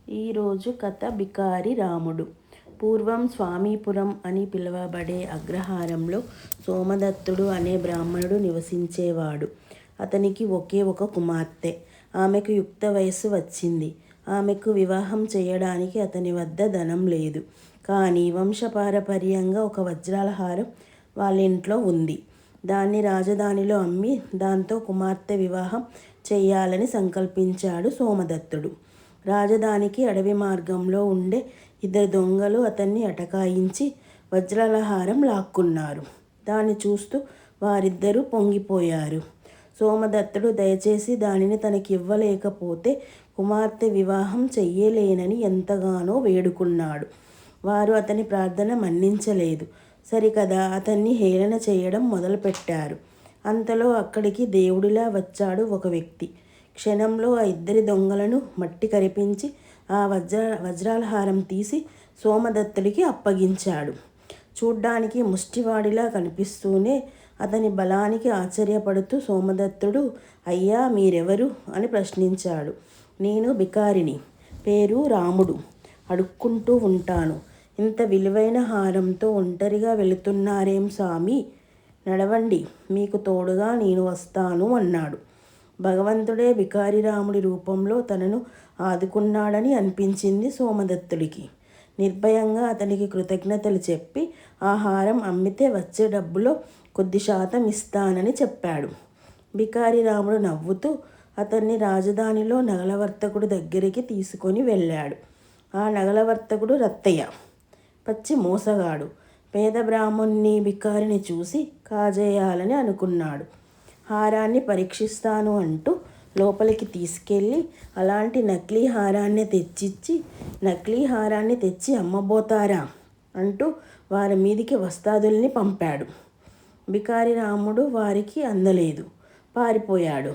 ఈరోజు కథ బికారి రాముడు. పూర్వం స్వామీపురం అని పిలువబడే అగ్రహారంలో సోమదత్తుడు అనే బ్రాహ్మణుడు నివసించేవాడు. అతనికి ఒకే ఒక కుమార్తె. ఆమెకు యుక్త వయస్సు వచ్చింది. ఆమెకు వివాహం చేయడానికి అతని వద్ద ధనం లేదు. కానీ వంశపారపర్యంగా ఒక వజ్రాల హారం వాళ్ళ ఇంట్లో ఉంది. దాన్ని రాజధానిలో అమ్మి దాంతో కుమార్తె వివాహం చెయ్యాలని సంకల్పించాడు సోమదత్తుడు. రాజధానికి అడవి మార్గంలో ఉండే ఇద్దరు దొంగలు అతన్ని అటకాయించి వజ్రాల హారం లాక్కున్నారు. దాన్ని చూస్తూ వారిద్దరూ పొంగిపోయారు. సోమదత్తుడు దయచేసి దానిని తనకివ్వలేకపోతే కుమార్తె వివాహం చెయ్యలేనని ఎంతగానో వేడుకున్నాడు. వారు అతని ప్రార్థన మన్నించలేదు. సరికదా అతన్ని హేళన చేయడం మొదలుపెట్టారు. అంతలో అక్కడికి దేవుడిలా వచ్చాడు ఒక వ్యక్తి. క్షణంలో ఆ ఇద్దరి దొంగలను మట్టి కరిపించి ఆ వజ్రాల హారం తీసి సోమదత్తుడికి అప్పగించాడు. చూడ్డానికి ముష్టివాడిలా కనిపిస్తూనే అతని బలానికి ఆశ్చర్యపడుతూ సోమదత్తుడు, అయ్యా మీరెవరు అని ప్రశ్నించాడు. నేను బికారిని, పేరు రాముడు, అడుక్కుంటూ ఉంటాను. ఇంత విలువైన హారంతో ఒంటరిగా వెళుతున్నారేం సామి, నడవండి, మీకు తోడుగా నేను వస్తాను అన్నాడు. భగవంతుడే బికారి రాముడి రూపంలో తనను ఆదుకున్నాడని అనిపించింది సోమదత్తుడికి. నిర్భయంగా అతనికి కృతజ్ఞతలు చెప్పి ఆ హారం అమ్మితే వచ్చే డబ్బులో కొద్ది శాతం ఇస్తానని చెప్పాడు. బికారి రాముడు నవ్వుతూ అతన్ని రాజధానిలో నగలవర్తకుడు దగ్గరికి తీసుకొని వెళ్ళాడు. ఆ నగలవర్తకుడు రత్తయ్య, పచ్చి మోసగాడు. పేద బ్రాహ్మణ్ణి బికారిని చూసి కాజేయాలని అనుకున్నాడు. హారాన్ని పరీక్షిస్తాను అంటూ లోపలికి తీసుకెళ్ళి అలాంటి నకిలీ హారాన్ని తెచ్చిచ్చి, నకిలీ హారాన్ని తెచ్చి అమ్మబోతారా అంటూ వారి మీదికి వస్తాదుల్ని పంపాడు. బికారి రాముడు వారికి అందలేదు, పారిపోయాడు.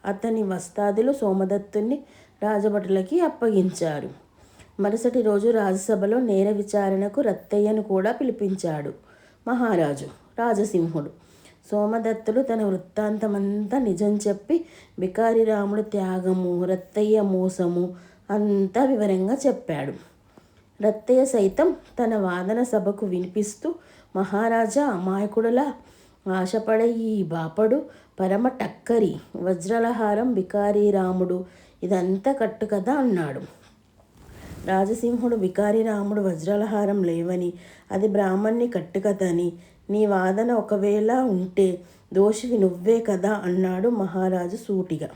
అతని వస్తాదులు సోమదత్తుని రాజభటులకి అప్పగించారు. మరుసటి రోజు రాజసభలో నేర విచారణకు రత్తయ్యను కూడా పిలిపించాడు మహారాజు రాజసింహుడు. సోమదత్తుడు తన వృత్తాంతమంతా నిజం చెప్పి బికారి రాముడు త్యాగము, రత్తయ్య మోసము అంతా వివరంగా చెప్పాడు. రత్తయ్య సైతం తన వాదన సభకు వినిపిస్తూ, మహారాజా అమాయకుడులా ఆశపడే ఈ బాపడు పరమ టక్కరి, వజ్రాలహారం బికారి రాముడు, ఇదంతా కట్టుకథ అన్నాడు. రాజసింహుడు బికారి రాముడు వజ్రాలహారం లేవని, అది బ్రాహ్మణ్ణి కట్టుకథని, నీ వాదన ఒకవేళ ఉంటే దోషివి నువ్వే కదా అన్నాడు మహారాజు సూటిగా.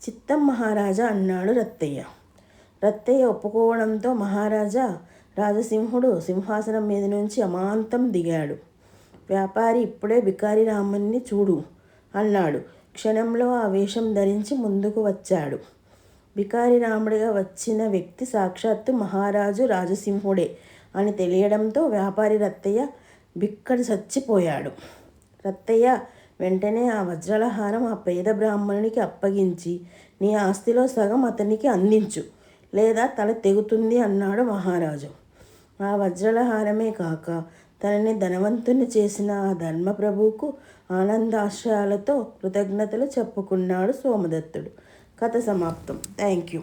చిత్తం మహారాజా అన్నాడు రత్తయ్య. రత్తయ్య ఒప్పుకోవడంతో మహారాజా రాజసింహుడు సింహాసనం మీద నుంచి అమాంతం దిగాడు. వ్యాపారి ఇప్పుడే బికారి రాముణ్ణి చూడు అన్నాడు. క్షణంలో ఆ వేషం ధరించి ముందుకు వచ్చాడు. బికారి రాముడిగా వచ్చిన వ్యక్తి సాక్షాత్తు మహారాజు రాజసింహుడే అని తెలియడంతో వ్యాపారి రత్తయ్య బిక్కడి చచ్చిపోయాడు. రత్తయ్య వెంటనే ఆ వజ్రాల హారం ఆ పేద బ్రాహ్మణునికి అప్పగించి, నీ ఆస్తిలో సగం అతనికి అందించు, లేదా తల తెగుతుంది అన్నాడు మహారాజు. ఆ వజ్రాల హారమే కాక తనని ధనవంతుని చేసిన ఆ ధర్మప్రభువుకు ఆనందాశ్రయాలతో కృతజ్ఞతలు చెప్పుకున్నాడు సోమదత్తుడు. కథ సమాప్తం. Thank you.